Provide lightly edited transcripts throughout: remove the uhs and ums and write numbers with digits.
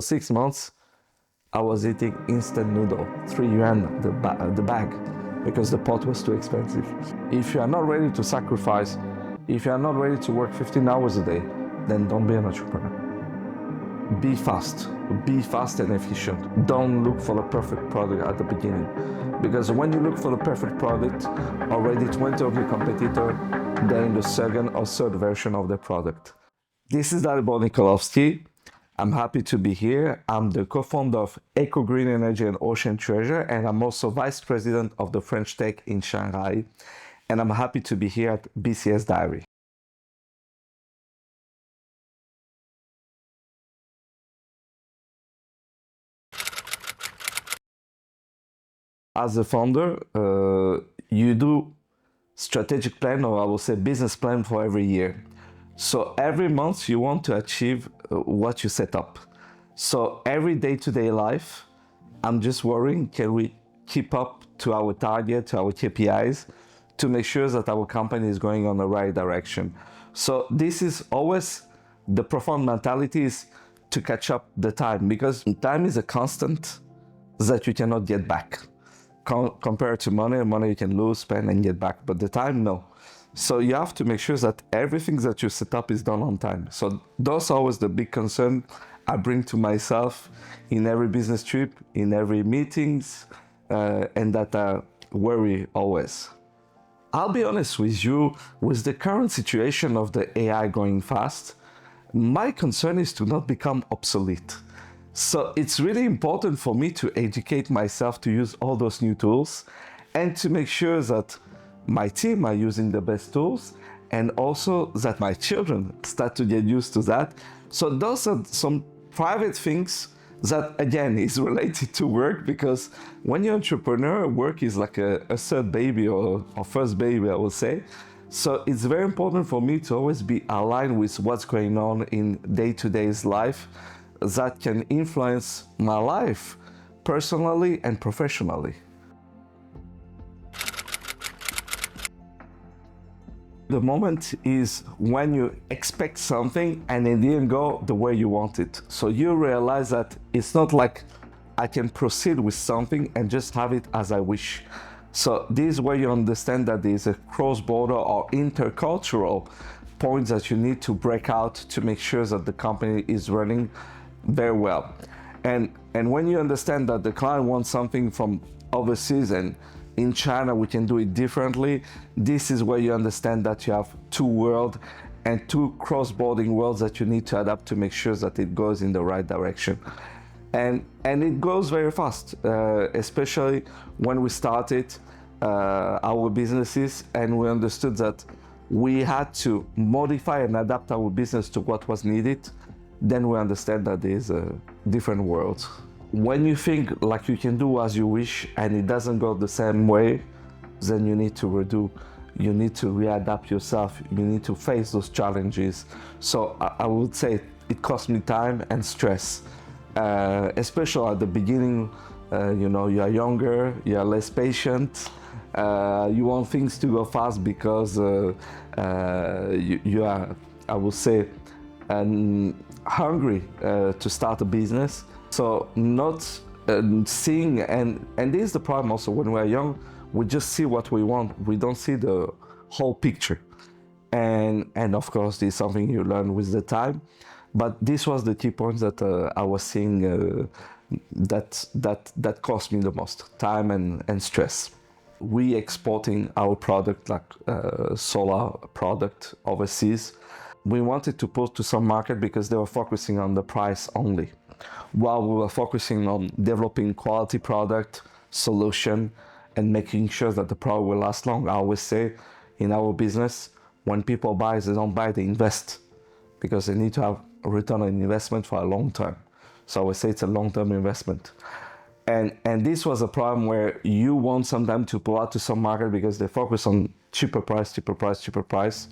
6 months, I was eating instant noodle, 3 yuan the bag, because the pot was too expensive. If you are not ready to sacrifice, if you are not ready to work 15 hours a day, then don't be an entrepreneur. Be fast and efficient. Don't look for the perfect product at the beginning, because when you look for the perfect product, already 20 of your competitors, they're in the second or third version of the product. This is Dalibor Nikolovski. I'm happy to be here. I'm the co-founder of Eco Green Energy and Ocean Treasure, and I'm also vice president of the French Tech in Shanghai. And I'm happy to be here at BCS Diaries. As a founder, you do strategic plan, or I will say business plan, for every year. So every month you want to achieve what you set up. So every day-to-day life, I'm just worrying, can we keep up to our target, to our KPIs, to make sure that our company is going on the right direction. So this is always the profound mentality, is to catch up the time, because time is a constant that you cannot get back. Compared to money you can lose, spend, and get back, but the time, no. So you have to make sure that everything that you set up is done on time. So those are always the big concern I bring to myself in every business trip, in every meetings, and that I worry always. I'll be honest with you, with the current situation of the AI going fast, my concern is to not become obsolete. So it's really important for me to educate myself to use all those new tools, and to make sure that my team are using the best tools, and also that my children start to get used to that. So those are some private things that, again, is related to work, because when you're an entrepreneur, work is like a third baby, or first baby, I would say. So it's very important for me to always be aligned with what's going on in day-to-day life that can influence my life personally and professionally. The moment is when you expect something and it didn't go the way you want it. So you realize that it's not like I can proceed with something and just have it as I wish. So this is where you understand that there's a cross-border or intercultural point that you need to break out to make sure that the company is running very well. And when you understand that the client wants something from overseas, and in China we can do it differently, this is where you understand that you have two worlds and two cross-boarding worlds that you need to adapt to make sure that it goes in the right direction. And it goes very fast, especially when we started our businesses, and we understood that we had to modify and adapt our business to what was needed. Then we understand that there's a different world. When you think like you can do as you wish and it doesn't go the same way, then you need to redo. You need to readapt yourself. You need to face those challenges. So I would say it cost me time and stress, especially at the beginning. You are younger, you are less patient. You want things to go fast because you are, I would say, hungry to start a business. So not seeing, and this is the problem also, when we are young, we just see what we want. We don't see the whole picture. And of course, this is something you learn with the time. But this was the key point that I was seeing that cost me the most, time and stress. We exporting our product, like solar product, overseas. We wanted to put to some market because they were focusing on the price only, while we were focusing on developing quality product, solution, and making sure that the product will last long. I always say in our business, when people buy, they don't buy, they invest, because they need to have a return on investment for a long term. So I would say it's a long-term investment. And this was a problem where you want sometimes to pull out to some market because they focus on cheaper price,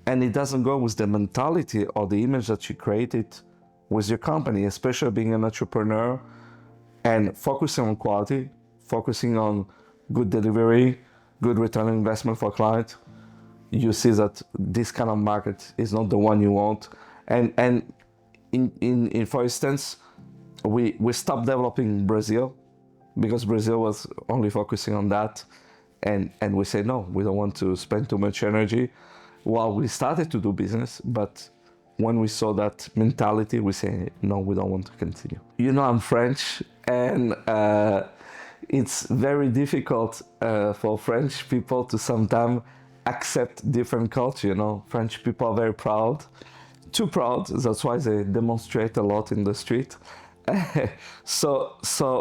and it doesn't go with the mentality or the image that you created with your company, especially being an entrepreneur and focusing on quality, focusing on good delivery, good return on investment for client. You see that this kind of market is not the one you want. And in for instance, we stopped developing in Brazil because Brazil was only focusing on that, and we say no, we don't want to spend too much energy. Well, we started to do business, but when we saw that mentality, we say no, we don't want to continue. You know, I'm French, and it's very difficult for French people to sometimes accept different culture. You know, French people are very proud, too proud. That's why they demonstrate a lot in the street. So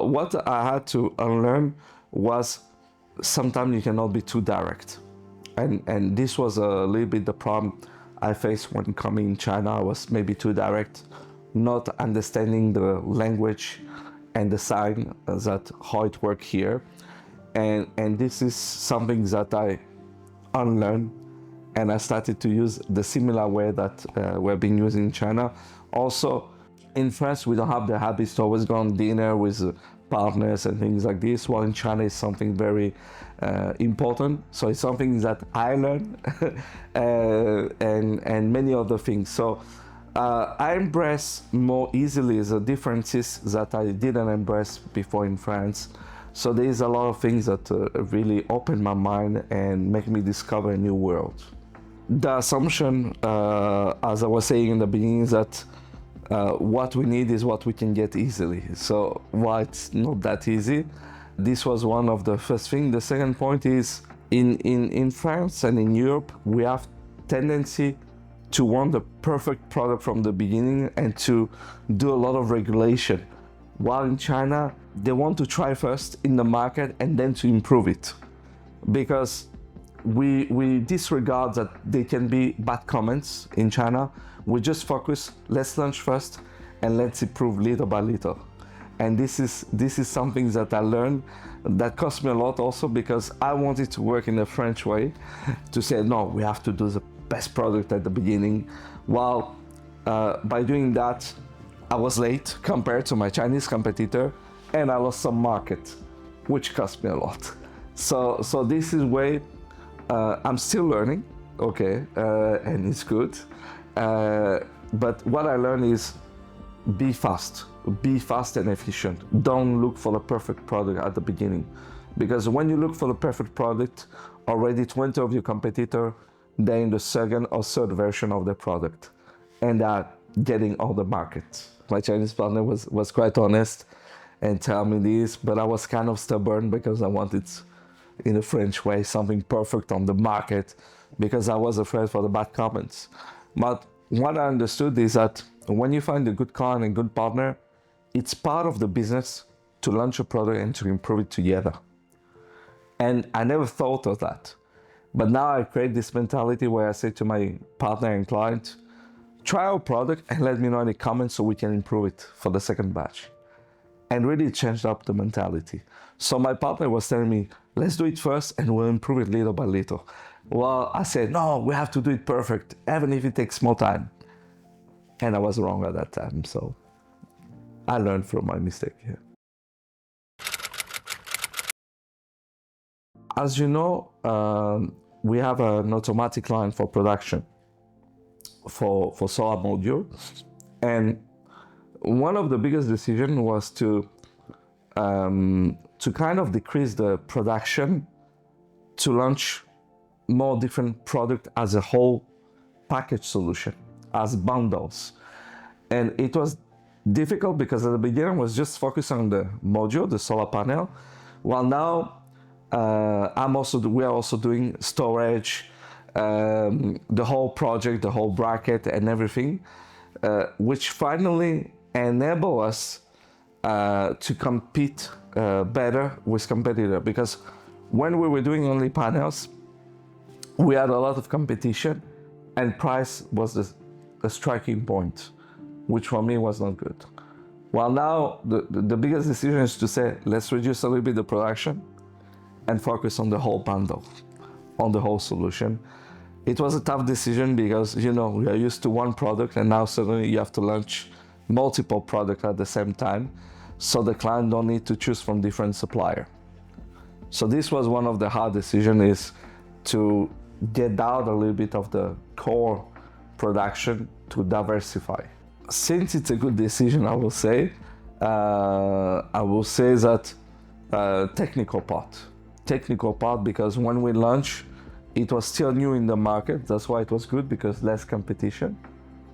what I had to unlearn was sometimes you cannot be too direct, and this was a little bit the problem I faced when coming in China. I was maybe too direct, not understanding the language and the sign that how it works here, and this is something that I unlearned, and I started to use the similar way that we're being using in China. Also, in France, we don't have the habits to always go on dinner with partners and things like this, while in China it's something very important. So it's something that I learned and many other things. So I embrace more easily the differences that I didn't embrace before in France. So there's a lot of things that really open my mind and make me discover a new world. The assumption, as I was saying in the beginning, is that what we need is what we can get easily. So why it's not that easy? This was one of the first things. The second point is in France and in Europe, we have tendency to want the perfect product from the beginning and to do a lot of regulation. While in China, they want to try first in the market and then to improve it. Because we disregard that there can be bad comments in China. We just focus, let's launch first and let's improve little by little. And this is something that I learned that cost me a lot also, because I wanted to work in the French way, to say, no, we have to do the best product at the beginning. While by doing that, I was late compared to my Chinese competitor, and I lost some market, which cost me a lot. So this is way I'm still learning, okay, and it's good. But what I learned is be fast and efficient. Don't look for the perfect product at the beginning, because when you look for the perfect product, already 20 of your competitor, they're in the second or third version of the product, and are getting all the market. My Chinese partner was quite honest and tell me this, but I was kind of stubborn because I wanted, in the French way, something perfect on the market, because I was afraid for the bad comments. But what I understood is that when you find a good client and good partner, it's part of the business to launch a product and to improve it together. And I never thought of that. But now I create this mentality where I say to my partner and client, try our product and let me know any comments so we can improve it for the second batch. And really changed up the mentality. So my partner was telling me, let's do it first and we'll improve it little by little. Well, I said, no, we have to do it perfect, even if it takes more time. And I was wrong at that time, so I learned from my mistake here. As you know, we have an automatic line for production for solar module. And one of the biggest decisions was to kind of decrease the production to launch more different product as a whole package solution, as bundles. And it was difficult because at the beginning was just focused on the module, the solar panel, while now we are also doing storage, the whole project, the whole bracket and everything, which finally enable us to compete better with competitors. Because when we were doing only panels, we had a lot of competition, and price was the striking point, which for me was not good. While now the biggest decision is to say, let's reduce a little bit the production and focus on the whole bundle, on the whole solution. It was a tough decision because, you know, we are used to one product and now suddenly you have to launch multiple products at the same time, so the client don't need to choose from different supplier. So this was one of the hard decisions, is to get out a little bit of the core production to diversify. Since it's a good decision, I will say, I will say that technical part, because when we launched, it was still new in the market. That's why it was good, because less competition.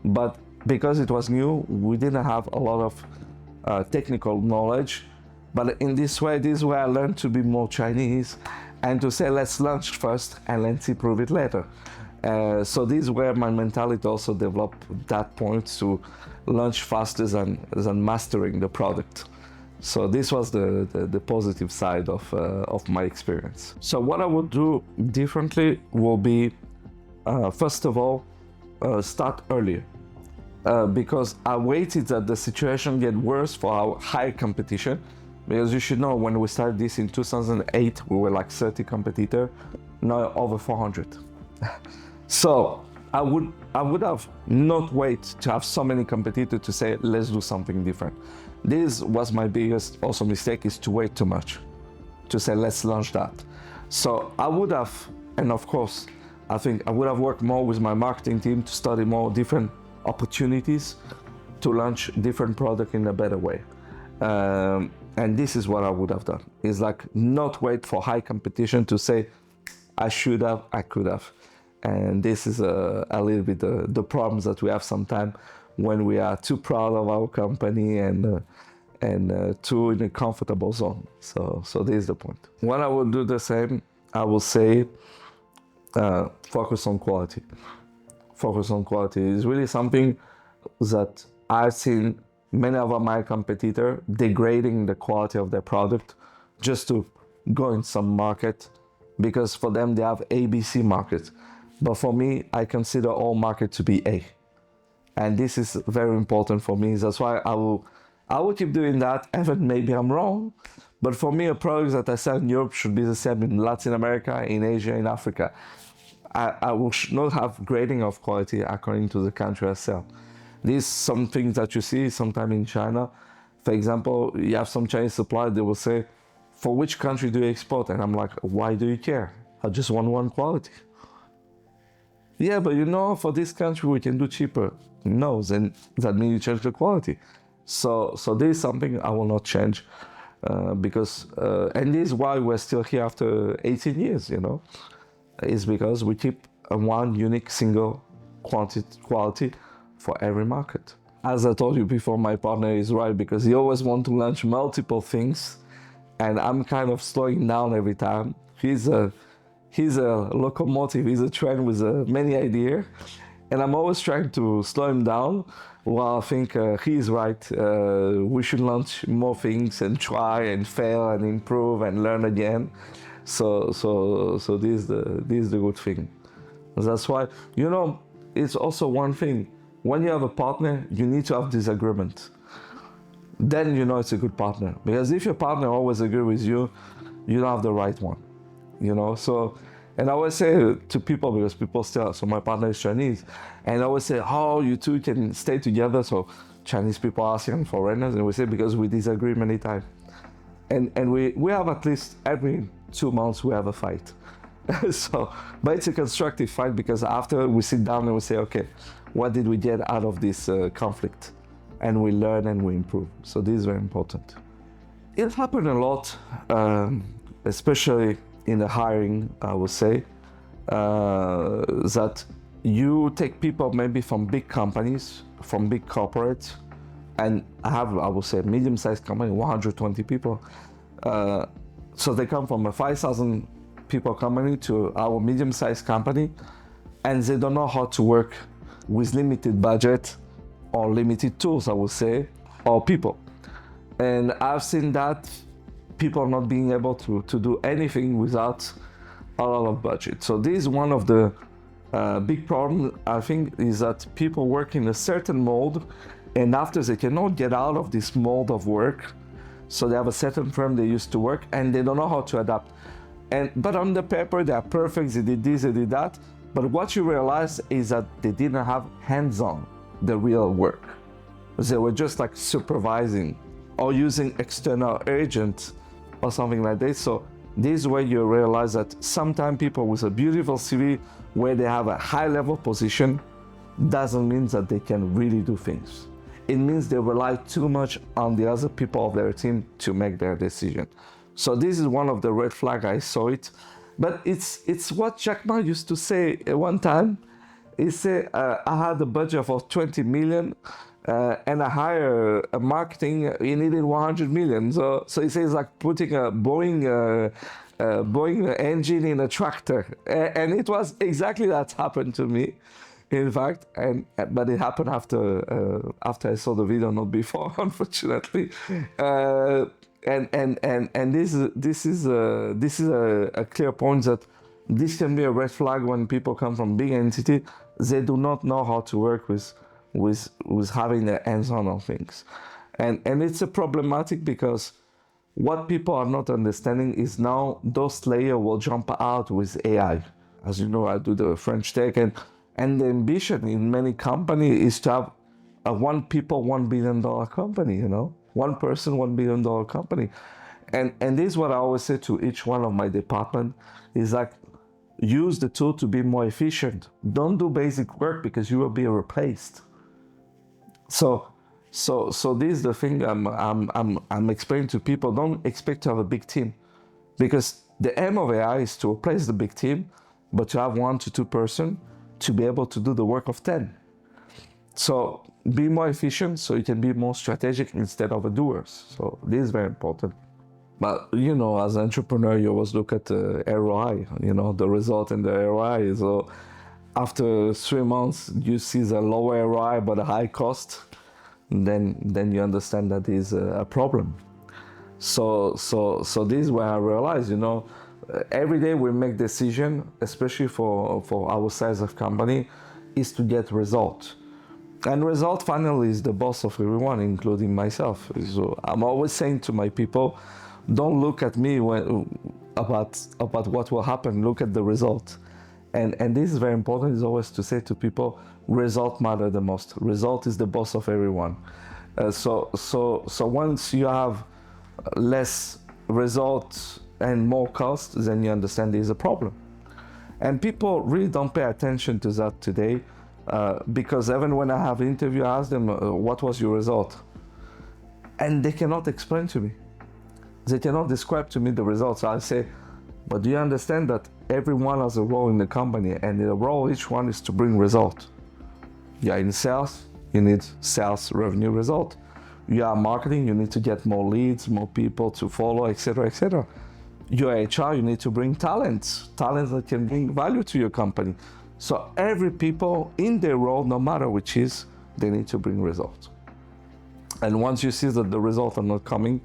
But because it was new, we didn't have a lot of technical knowledge. But in this way I learned to be more Chinese and to say, let's launch first and let's improve it later. So this is where my mentality also developed that point, to launch faster than mastering the product. So this was the positive side of my experience. So what I would do differently will be, first of all, start earlier. Because I waited that the situation get worse for our high competition. Because you should know, when we started this in 2008, we were like 30 competitors, now over 400. So I would have not wait to have so many competitors to say, let's do something different. This was my biggest also mistake, is to wait too much, to say, let's launch that. So I would have, and of course, I think I would have worked more with my marketing team to study more different opportunities to launch different product in a better way. And this is what I would have done. It's like, not wait for high competition to say, I should have, I could have. And this is a little bit the problems that we have sometimes when we are too proud of our company and too in a comfortable zone. So this is the point. When I will do the same, I will say, focus on quality. Focus on quality is really something that I've seen many of my competitors degrading the quality of their product just to go in some market, because for them they have ABC market. But for me, I consider all market to be A. And this is very important for me. That's why I will keep doing that, even maybe I'm wrong. But for me, a product that I sell in Europe should be the same in Latin America, in Asia, in Africa. I will not have grading of quality according to the country I sell. These some things that you see sometimes in China. For example, you have some Chinese supplier, they will say, for which country do you export? And I'm like, why do you care? I just want one quality. Yeah, but you know, for this country we can do cheaper. No, then that means you change the quality. So this is something I will not change, because and this is why we're still here after 18 years, you know. Is because we keep one unique single quality for every market. As I told you before, my partner is right, because he always wants to launch multiple things, and I'm kind of slowing down every time. He's a locomotive, he's a train with many ideas, and I'm always trying to slow him down. Well, I think he's right. We should launch more things and try and fail and improve and learn again. So this is the good thing. That's why, you know, it's also one thing. When you have a partner, you need to have disagreement. Then you know it's a good partner. Because if your partner always agree with you, you don't have the right one. You know, so, and I always say to people, because people still, so my partner is Chinese, and I always say, how you two can stay together? So Chinese people ask young foreigners, and we say, because we disagree many times. And we have at least every 2 months we have a fight. So, but it's a constructive fight, because after we sit down and we say, okay, what did we get out of this conflict? And we learn and we improve. So this is very important. It happened a lot, especially in the hiring, I would say, that you take people maybe from big companies, from big corporates, and I would say, medium-sized company, 120 people. So they come from a 5,000 people company to our medium-sized company, and they don't know how to work with limited budget or limited tools, I would say, or people. And I've seen that people not being able to do anything without a lot of budget. So this is one of the big problems, I think, is that people work in a certain mold, and after they cannot get out of this mold of work, so they have a certain firm they used to work, and they don't know how to adapt. But on the paper, they are perfect, they did this, they did that, but what you realize is that they didn't have hands-on the real work. They were just like supervising or using external agents or something like this. So this way you realize that sometimes people with a beautiful CV where they have a high level position doesn't mean that they can really do things. it means they rely too much on the other people of their team to make their decision. So this is one of the red flags. I saw it, but it's what Jack Ma used to say one time. He said, I had a budget of 20 million and I hired a marketing, he needed 100 million. So he says like putting a Boeing engine in a tractor. And it was exactly that happened to me, in fact. But it happened after I saw the video, not before, unfortunately. And this is a clear point that this can be a red flag when people come from big entity. They do not know how to work with having their hands on things, and it's a problematic because what people are not understanding is now those layers will jump out with AI. As you know, I do the French tech, and the ambition in many companies is to have a $1 billion company. You know, one person, $1 billion company, and this is what I always say to each one of my department is like, use the tool to be more efficient. Don't do basic work because you will be replaced. So this is the thing I'm explaining to people. Don't expect to have a big team, because the aim of AI is to replace the big team, but to have 1 to 2 person to be able to do the work of 10. So be more efficient so you can be more strategic instead of a doers. So this is very important. But you know, as an entrepreneur, you always look at the ROI, you know, the result in the ROI. So after 3 months, you see the lower ROI but a high cost, then you understand that is a problem. So this is where I realize, you know, every day we make decision, especially for our size of company, is to get result. And result finally is the boss of everyone, including myself. So I'm always saying to my people, don't look at me about what will happen. Look at the result, and this is very important. Is always to say to people, result matter the most. Result is the boss of everyone. So once you have less result and more cost, then you understand there's a problem. And people really don't pay attention to that today, because even when I have interview, I ask them, what was your result? And they cannot explain to me. They cannot describe to me the results. I say, but do you understand that everyone has a role in the company, and the role each one is to bring result? You are in sales, you need sales revenue result. You are marketing, you need to get more leads, more people to follow, etc., etc. You are HR, you need to bring talents that can bring value to your company. So every people in their role, no matter which is, they need to bring results. And once you see that the results are not coming,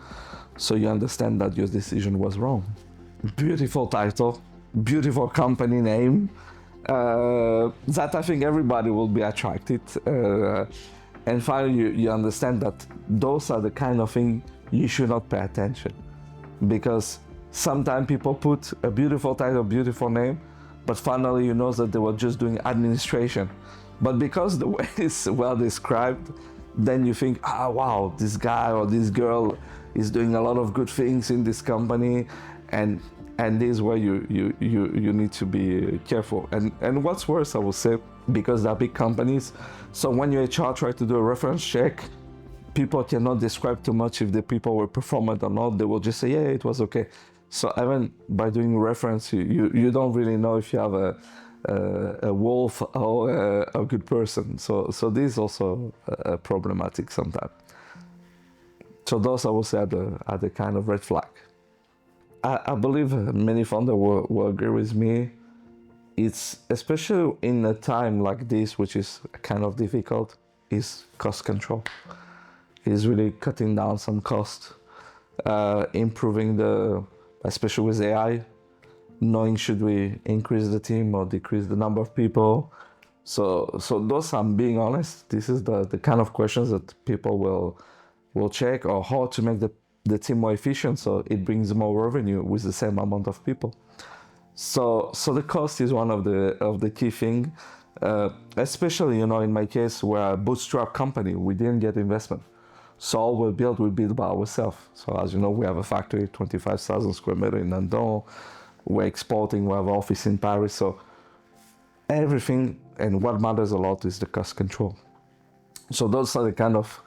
so you understand that your decision was wrong. Beautiful title, beautiful company name, that I think everybody will be attracted. And finally, you understand that those are the kind of things you should not pay attention. Because sometimes people put a beautiful title, beautiful name, but finally you know that they were just doing administration. But because the way it's well described, then you think, wow, this guy or this girl is doing a lot of good things in this company, and this is where you need to be careful. And what's worse, I will say, because they're big companies, so when your HR try to do a reference check, people cannot describe too much if the people were performant or not. They will just say, yeah, it was okay. So even by doing reference, you don't really know if you have a wolf or a good person. So this is also problematic sometimes. So those I would say are the kind of red flag. I believe many founders will agree with me. It's especially in a time like this, which is kind of difficult, is cost control. Is really cutting down some cost, improving especially with AI, knowing should we increase the team or decrease the number of people. So those, I'm being honest, this is the kind of questions that people will check, or how to make the team more efficient so it brings more revenue with the same amount of people. So the cost is one of the key thing, especially, you know, in my case, we're a bootstrap company, we didn't get investment. So all we build by ourselves. So as you know, we have a factory, 25,000 square meter in London. We're exporting, we have an office in Paris. So everything, and what matters a lot is the cost control. So those are the kind of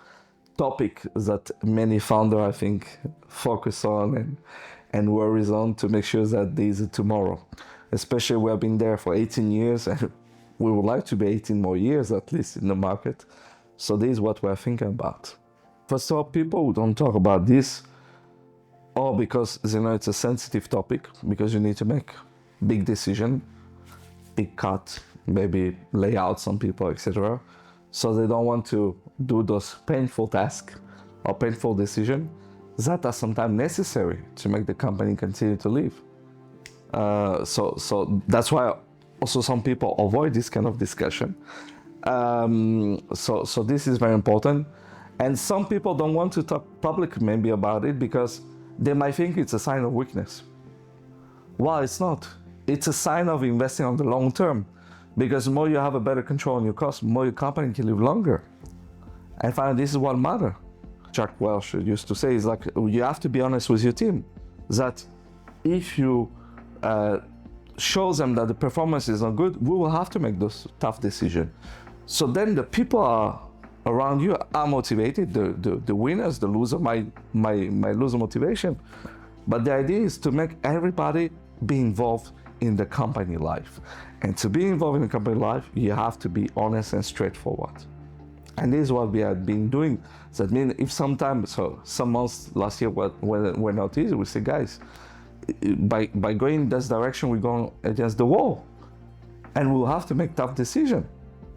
topic that many founders, I think, focus on and worries on to make sure that there is a tomorrow. Especially we have been there for 18 years and we would like to be 18 more years at least in the market. So this is what we're thinking about. First of all, people don't talk about this, or because it's a sensitive topic, because you need to make big decision, big cut, maybe lay out some people, etc. So they don't want to do those painful tasks or painful decisions that are sometimes necessary to make the company continue to live. So that's why also some people avoid this kind of discussion. So this is very important. And some people don't want to talk publicly maybe about it because they might think it's a sign of weakness. Well, it's not. It's a sign of investing on the long term, because the more you have a better control on your costs, more your company can live longer. And finally, this is what matters. Jack Welch used to say, is like, you have to be honest with your team, that if you show them that the performance is not good, we will have to make those tough decisions. So then the people around you are motivated. The winners, the loser might lose motivation. But the idea is to make everybody be involved in the company life. And to be involved in the company life, you have to be honest and straightforward. And this is what we have been doing. That means if sometimes, so some months last year were not easy, we say, guys, by going in this direction, we're going against the wall. And we'll have to make tough decisions.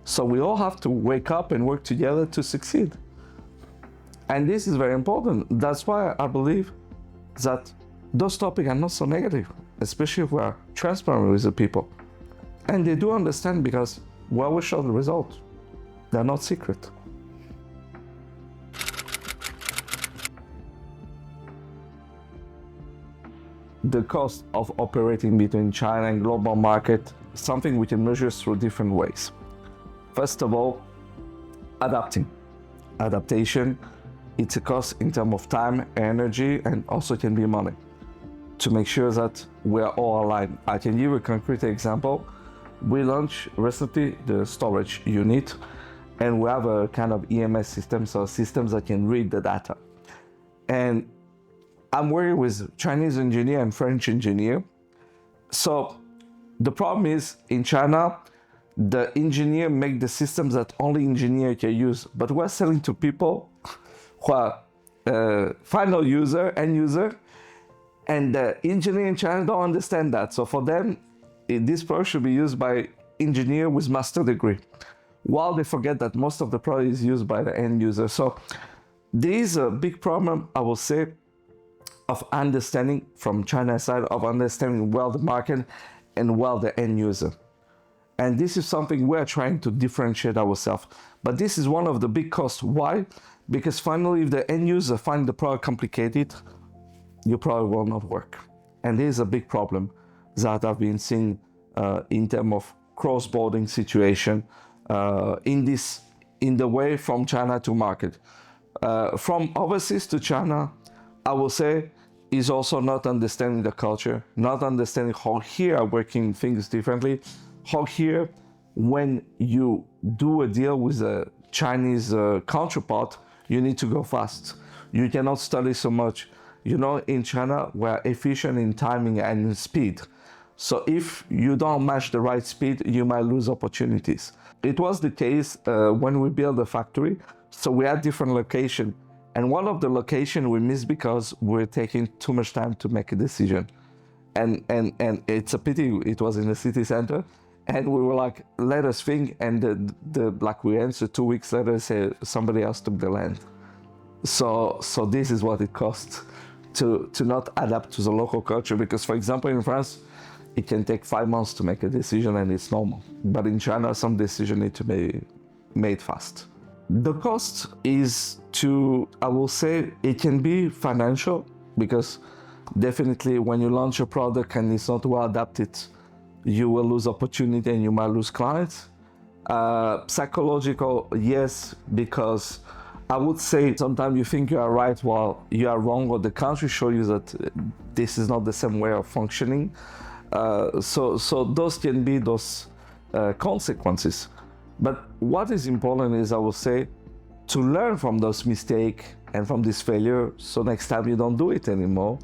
So we all have to wake up and work together to succeed. And this is very important. That's why I believe that those topics are not so negative, especially if we are transparent with the people. And they do understand, because we always show the result. They're not secret. The cost of operating between China and global market is something we can measure through different ways. First of all, adaptation, it's a cost in terms of time, energy, and also can be money, to make sure that we are all aligned. I can give a concrete example. We launched recently the storage unit, and we have a kind of EMS system, so systems that can read the data. And I'm working with Chinese engineer and French engineer. So the problem is, in China, the engineer make the systems that only engineer can use, but we're selling to people who are final user, end user, and the engineer in China don't understand that. So for them, this product should be used by engineer with master degree, while they forget that most of the product is used by the end user. So there is a big problem, I will say, of understanding from China's side, of understanding well the market and well the end user. And this is something we're trying to differentiate ourselves. But this is one of the big costs. Why? Because finally, if the end user find the product complicated, your product will not work. And this is a big problem that I've been seeing in terms of cross-border situation in the way from China to market. From overseas to China, I will say, is also not understanding the culture, not understanding how here are working things differently. How here, when you do a deal with a Chinese counterpart, you need to go fast. You cannot study so much. In China, we're efficient in timing and in speed. So if you don't match the right speed, you might lose opportunities. It was the case when we built the factory. So we had different locations. And one of the locations we missed because we're taking too much time to make a decision. And it's a pity it was in the city center. And we were like, let us think. And we answered 2 weeks later, say somebody else took the land. So this is what it costs to not adapt to the local culture. Because, for example, in France, it can take 5 months to make a decision and it's normal. But in China, some decisions need to be made fast. The cost is I will say, it can be financial, because definitely when you launch a product and it's not well adapted, you will lose opportunity and you might lose clients. Psychological, yes, because I would say sometimes you think you are right while you are wrong, or the country shows you that this is not the same way of functioning. So those can be those consequences. But what is important is, I will say, to learn from those mistakes and from this failure, so next time you don't do it anymore.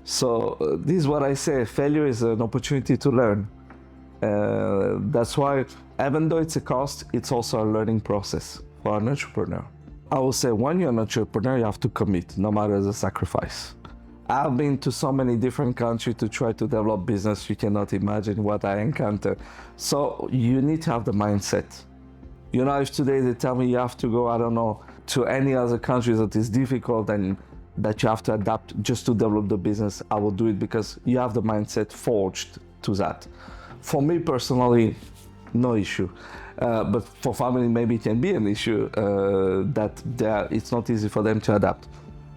So this is what I say, failure is an opportunity to learn. That's why, even though it's a cost, it's also a learning process for an entrepreneur. I will say, when you're an entrepreneur, you have to commit, no matter the sacrifice. I've been to so many different countries to try to develop business. You cannot imagine what I encounter. So you need to have the mindset. You know, if today they tell me you have to go, I don't know, to any other country that is difficult and that you have to adapt just to develop the business, I will do it, because you have the mindset forged to that. For me personally, no issue. But for family, maybe it can be an issue it's not easy for them to adapt.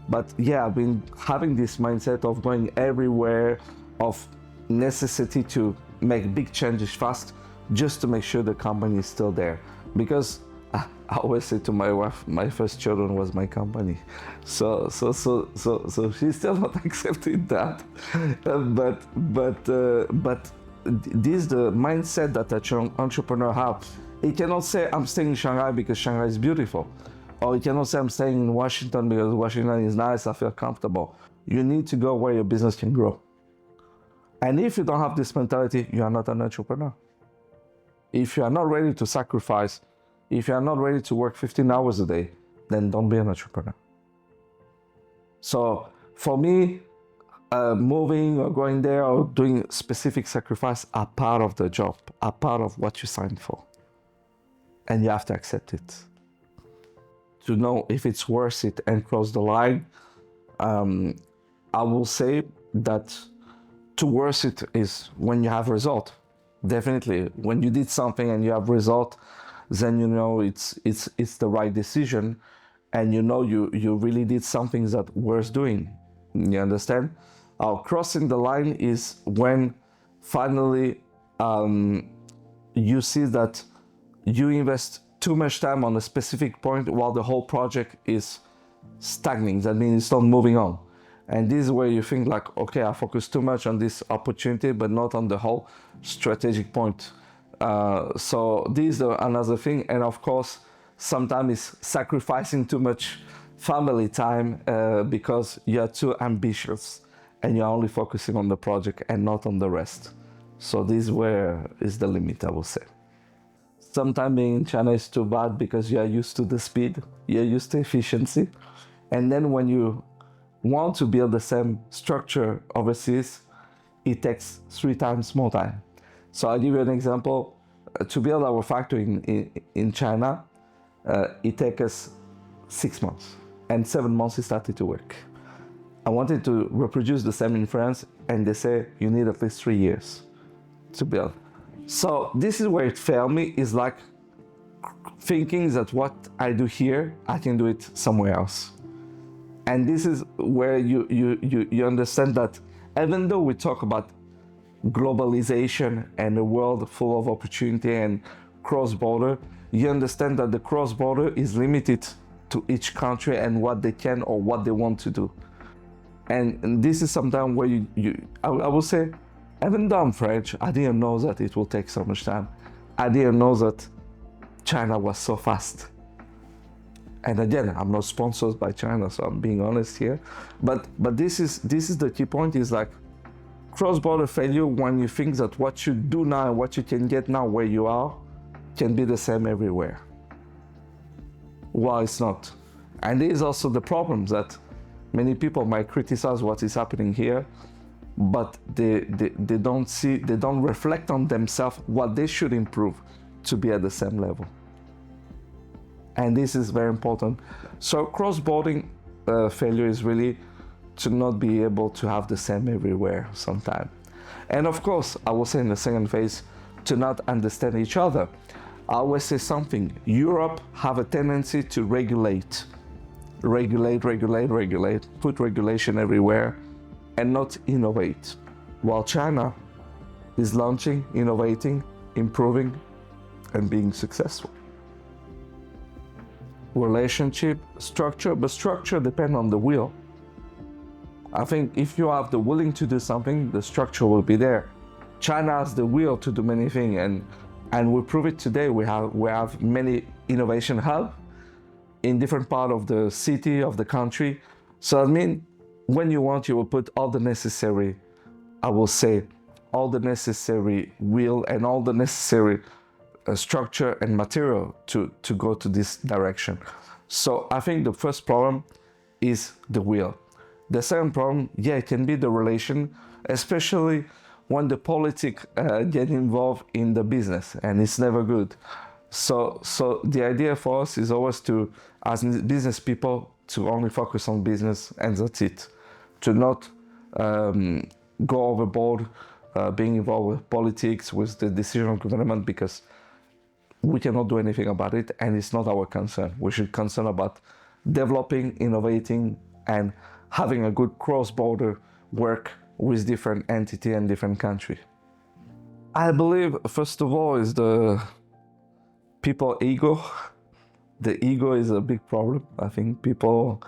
But yeah, I've been having this mindset of going everywhere, of necessity to make big changes fast, just to make sure the company is still there. Because I always say to my wife, my first children was my company. So she's still not accepting that. But this is the mindset that an entrepreneur have. He cannot say, I'm staying in Shanghai because Shanghai is beautiful. Or you cannot say, I'm staying in Washington because Washington is nice, I feel comfortable. You need to go where your business can grow. And if you don't have this mentality, you are not an entrepreneur. If you are not ready to sacrifice, if you are not ready to work 15 hours a day, then don't be an entrepreneur. So for me, moving or going there or doing specific sacrifice are part of the job, are part of what you signed for. And you have to accept it. To know if it's worth it and cross the line, I will say that to worth it is when you have result. Definitely, when you did something and you have result, then you know it's the right decision, and you know you really did something that worth doing. You understand? Crossing the line is when finally you see that you invest too much time on a specific point while the whole project is stagnating. That means it's not moving on. And this is where you think like, okay, I focus too much on this opportunity, but not on the whole strategic point. So this is another thing. And of course, sometimes it's sacrificing too much family time because you're too ambitious and you're only focusing on the project and not on the rest. So this is where is the limit, I will say. Sometimes being in China is too bad because you are used to the speed, you're used to efficiency. And then when you want to build the same structure overseas, it takes 3 times more time. So I'll give you an example. To build our factory in China, it took us 6 months, and 7 months it started to work. I wanted to reproduce the same in France, and they say you need at least 3 years to build. So this is where it failed me, is like thinking that what I do here, I can do it somewhere else. And this is where you understand that even though we talk about globalization and a world full of opportunity and cross-border, you understand that the cross-border is limited to each country and what they can or what they want to do. And this is sometimes where I will say, even though I'm French, I didn't know that it will take so much time. I didn't know that China was so fast. And again, I'm not sponsored by China, so I'm being honest here. But this is the key point, is like cross-border failure when you think that what you do now and what you can get now where you are can be the same everywhere. Well, it's not. And there is also the problem that many people might criticize what is happening here, but they don't reflect on themselves what they should improve to be at the same level. And this is very important. So cross-border failure is really to not be able to have the same everywhere sometimes. And of course, I will say in the second phase, to not understand each other. I always say something, Europe have a tendency to regulate, put regulation everywhere and not innovate. While China is launching, innovating, improving, and being successful. Relationship, structure, but structure depends on the will. I think if you have the willing to do something, the structure will be there. China has the will to do many things, and we prove it today. We have many innovation hubs, in different part of the city, of the country. So I mean, when you want, you will put all the necessary, I will say, all the necessary will and all the necessary structure and material to go to this direction. So I think the first problem is the will. The second problem, yeah, it can be the relation, especially when the politics get involved in the business, and it's never good. So the idea for us is always to, as business people, to only focus on business, and that's it. To not go overboard, being involved with politics, with the decision of government, because we cannot do anything about it, and it's not our concern. We should concern about developing, innovating, and having a good cross-border work with different entity and different country. I believe, first of all, is the people ego. The ego is a big problem. I think people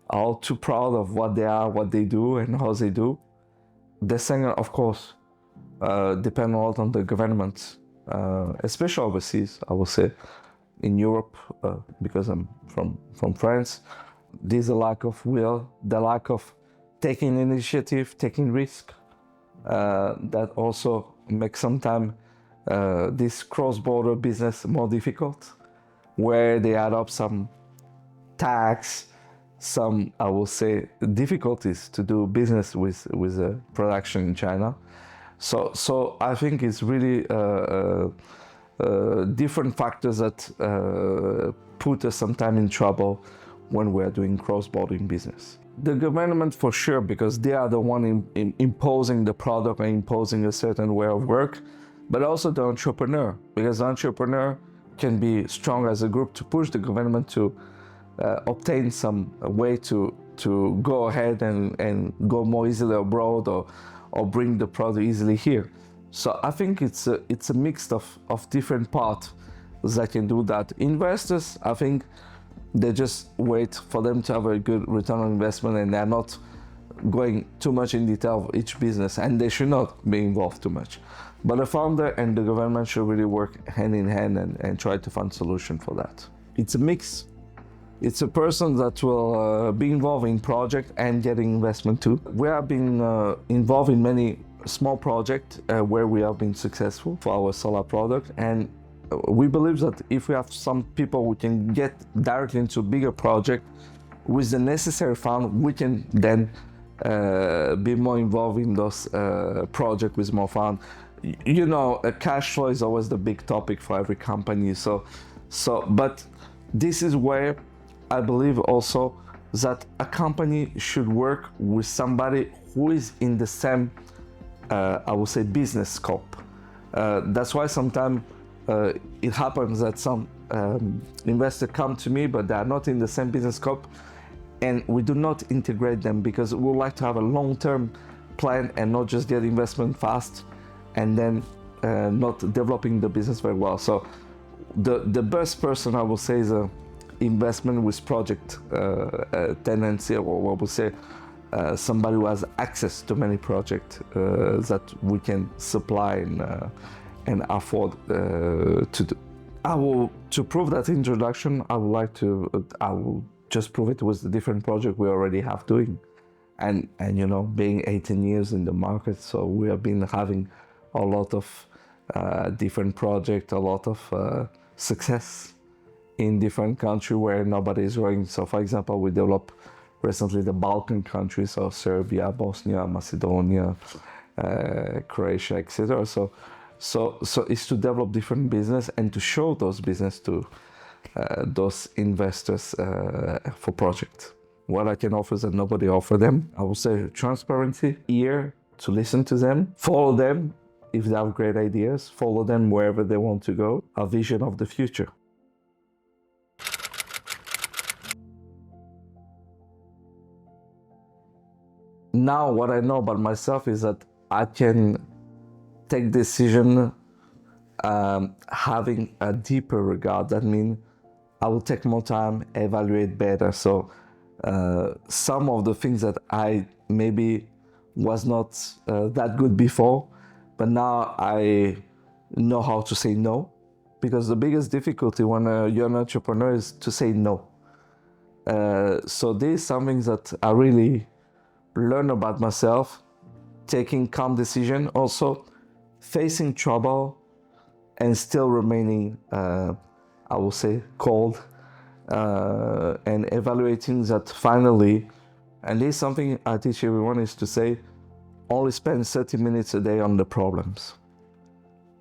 are all too proud of what they are, what they do, and how they do. The second, of course, depend a lot on the government, especially overseas, I would say. In Europe, because I'm from France, there's a lack of will, the lack of taking initiative, taking risk, that also makes sometimes this cross-border business more difficult, where they add up some tax, some, I will say, difficulties to do business with production in China. So I think it's really different factors that put us sometimes in trouble when we are doing cross-border business. The government for sure, because they are the one imposing the product and imposing a certain way of work, but also the entrepreneur, because the entrepreneur can be strong as a group to push the government to obtain some way to go ahead and go more easily abroad, or bring the product easily here. So I think it's a mix of different parts that can do that. Investors, I think they just wait for them to have a good return on investment, and they're not going too much in detail of each business, and they should not be involved too much. But the founder and the government should really work hand in hand and try to find solution for that. It's a mix. It's a person that will be involved in project and getting investment too. We have been involved in many small projects where we have been successful for our solar product, and we believe that if we have some people who can get directly into a bigger project with the necessary fund, we can then be more involved in those projects with more fund. You know, cash flow is always the big topic for every company. But this is where I believe also that a company should work with somebody who is in the same, I would say, business scope. That's why sometimes it happens that some investors come to me, but they are not in the same business scope, and we do not integrate them, because we would like to have a long-term plan and not just get investment fast and then not developing the business very well. So the best person, I would say, is a investment with project tendency, or what we say, somebody who has access to many projects that we can supply and afford to do. To prove that introduction, I will just prove it with the different project we already have doing, and you know, being 18 years in the market, so we have been having a lot of different projects, a lot of success in different countries where nobody is working. So for example, we developed recently the Balkan countries, so Serbia, Bosnia, Macedonia, Croatia, etc. So it's to develop different business and to show those business to those investors for projects. What I can offer is that nobody offer them. I will say transparency, ear to listen to them, follow them if they have great ideas, follow them wherever they want to go, a vision of the future. Now what I know about myself is that I can take decision having a deeper regard. That means I will take more time, evaluate better. So some of the things that I maybe was not that good before, but now I know how to say no, because the biggest difficulty when you're an entrepreneur is to say no. So this is something that I really learn about myself, taking calm decision, also facing trouble and still remaining, I will say, cold, and evaluating that finally, and this is something I teach everyone, is to say, only spend 30 minutes a day on the problems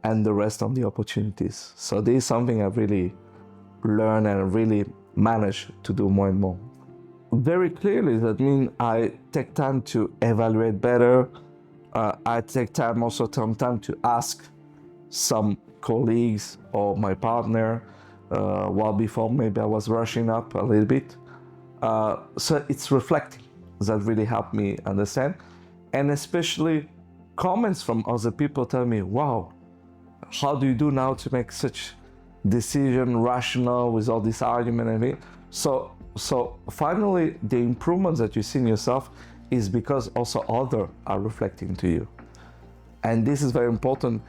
and the rest on the opportunities. So this is something I really learn and really manage to do more and more. Very clearly, that means I take time to evaluate better. I take time also time to ask some colleagues or my partner, while before maybe I was rushing up a little bit. So it's reflecting that really helped me understand. And especially comments from other people tell me, wow, how do you do now to make such decision rational with all this argument and everything? So finally, the improvements that you see in yourself is because also others are reflecting to you. And this is very important.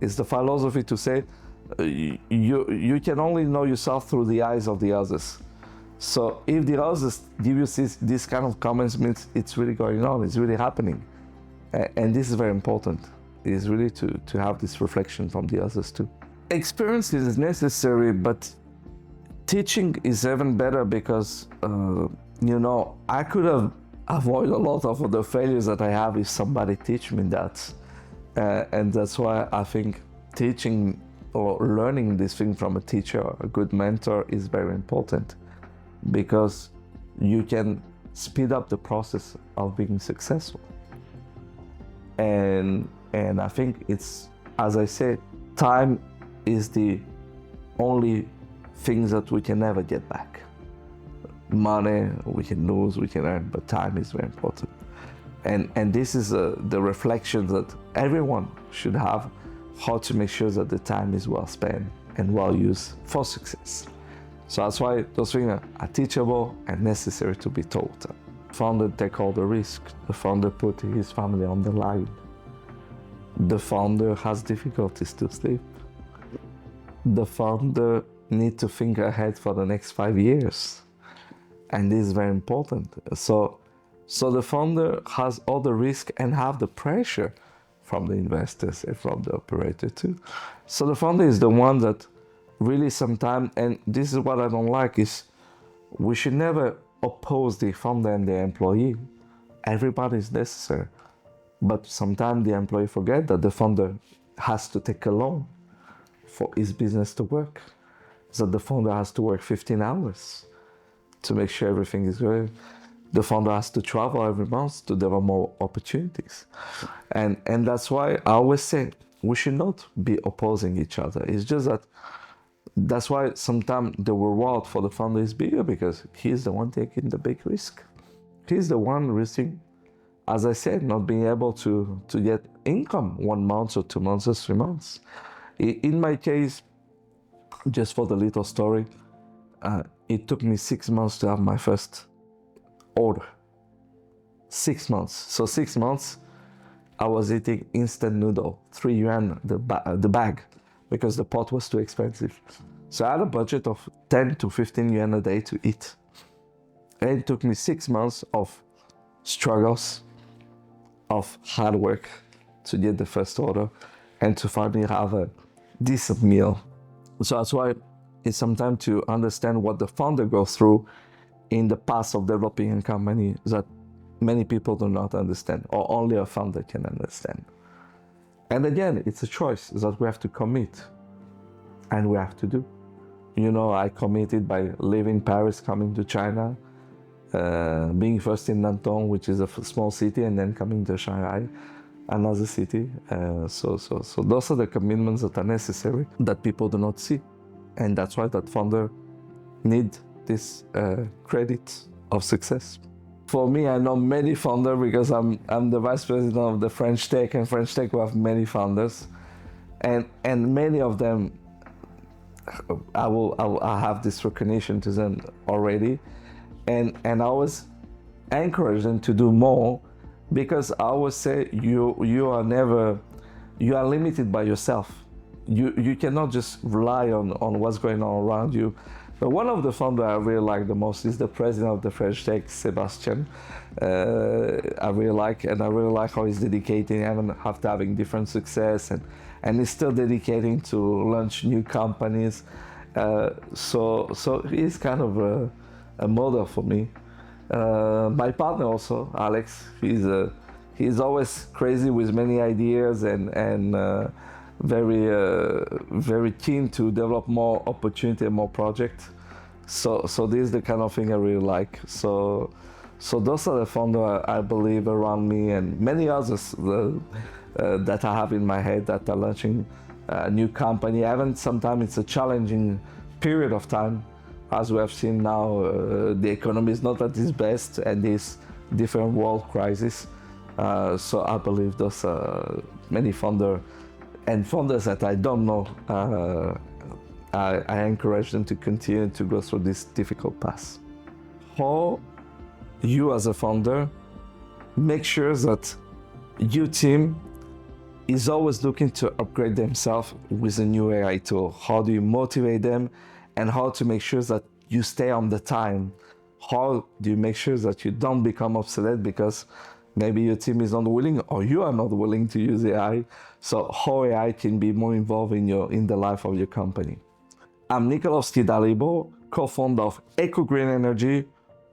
It's the philosophy to say, you can only know yourself through the eyes of the others. So if the others give you this kind of comments, means it's really going on, it's really happening. And this is very important, is really to have this reflection from the others too. Experience is necessary, but teaching is even better because, I could have avoided a lot of the failures that I have if somebody teach me that. And that's why I think teaching or learning this thing from a teacher, a good mentor, is very important, because you can speed up the process of being successful. And I think it's, as I said, time is the only thing that we can never get back. Money we can lose, we can earn, but time is very important. And this is the reflection that everyone should have, how to make sure that the time is well spent and well used for success. So that's why those things are teachable and necessary to be taught. The founder take all the risk. The founder put his family on the line. The founder has difficulties to sleep. The founder needs to think ahead for the next 5 years. And this is very important. So the founder has all the risk and have the pressure from the investors and from the operator too. So the founder is the one that really sometimes, and this is what I don't like, is we should never oppose the founder and the employee. Everybody is necessary. But sometimes the employee forget that the founder has to take a loan for his business to work. So the founder has to work 15 hours to make sure everything is good. The founder has to travel every month to develop more opportunities. And that's why I always say we should not be opposing each other. It's just that's why sometimes the reward for the founder is bigger, because he's the one taking the big risk. He's the one risking, as I said, not being able to get income 1 month or 2 months or 3 months. In my case, just for the little story, it took me 6 months to have my first order. 6 months. So 6 months, I was eating instant noodle, 3 yuan the bag, because the pot was too expensive. So I had a budget of 10 to 15 yuan a day to eat. And it took me 6 months of struggles, of hard work to get the first order and to finally have a decent meal. So that's why it's sometimes to understand what the founder goes through in the path of developing a company that many people do not understand, or only a founder can understand. And again, it's a choice that we have to commit and we have to do. I committed by leaving Paris, coming to China, being first in Nanton, which is a small city, and then coming to Shanghai, another city. So those are the commitments that are necessary that people do not see. And that's why that founder need this credit of success. For me, I know many founders because I'm the vice president of the French Tech, and French Tech will have many founders, and many of them, I have this recognition to them already, and I always encourage them to do more, because I always say you are limited by yourself. You cannot just rely on what's going on around you. But one of the founders I really like the most is the president of the French Tech, Sebastian. I really like, and I really like how he's dedicating, even after having different success, and he's still dedicating to launch new companies. So he's kind of a model for me. My partner also, Alex, he's always crazy with many ideas and very keen to develop more opportunity and more projects. So this is the kind of thing I really like. So those are the founders I believe around me, and many others that I have in my head that are launching a new company. Even sometimes it's a challenging period of time, as we have seen now. The economy is not at its best, and this different world crisis. So I believe those many founders that I don't know. I encourage them to continue to go through this difficult path. How you as a founder make sure that your team is always looking to upgrade themselves with a new AI tool? How do you motivate them, and how to make sure that you stay on the time? How do you make sure that you don't become obsolete because maybe your team is not willing or you are not willing to use AI? So how AI can be more involved in the life of your company? I'm Nikolovski Dalibor, co-founder of Eco Green Energy,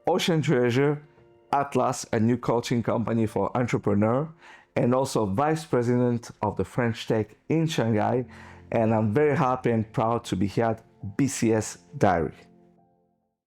Ocean Treasure, Atlas, a new coaching company for entrepreneurs, and also vice president of the French Tech in Shanghai. And I'm very happy and proud to be here at BCS Diaries.